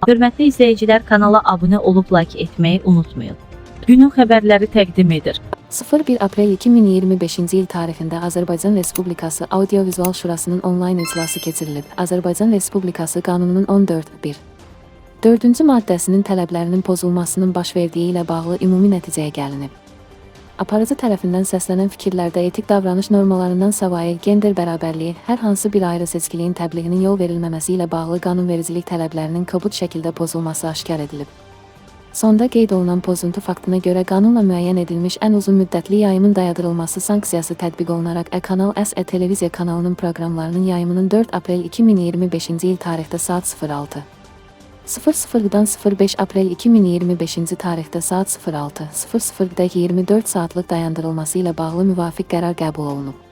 Hörmətli izləyicilər, kanala abunə olub like etməyi unutmayın. Günün xəbərləri təqdim edir. 01 aprel 2025-ci il tarixində Azərbaycan Respublikası Audiovizual Şurasının onlayn iclası keçirilib. Azərbaycan Respublikası Qanununun 14.1. 4-cü maddəsinin tələblərinin pozulmasının baş verdiyi ilə bağlı ümumi nəticəyə gəlinib. Aparıcı tərəfindən səslənən fikirlərdə etik davranış normalarından savayı gender bərabərliyi, hər hansı bir ayrı seçkiliyin təbliğinin yol verilməməsi ilə bağlı qanunvericilik tələblərinin kobud şəkildə pozulması aşkar edilib. Sonda qeyd olunan pozuntu faktına görə qanunla müəyyən edilmiş ən uzun müddətli yayımın dayandırılması sanksiyası tətbiq olunaraq Kanal S televiziya kanalının proqramlarının yayımının 4 aprel 2025-ci il tarixdə saat 06:00-dan 05 aprel 2025-ci tarixdə saat 06:00-da 24 saatlıq dayandırılması ilə bağlı müvafiq qərar qəbul olunub.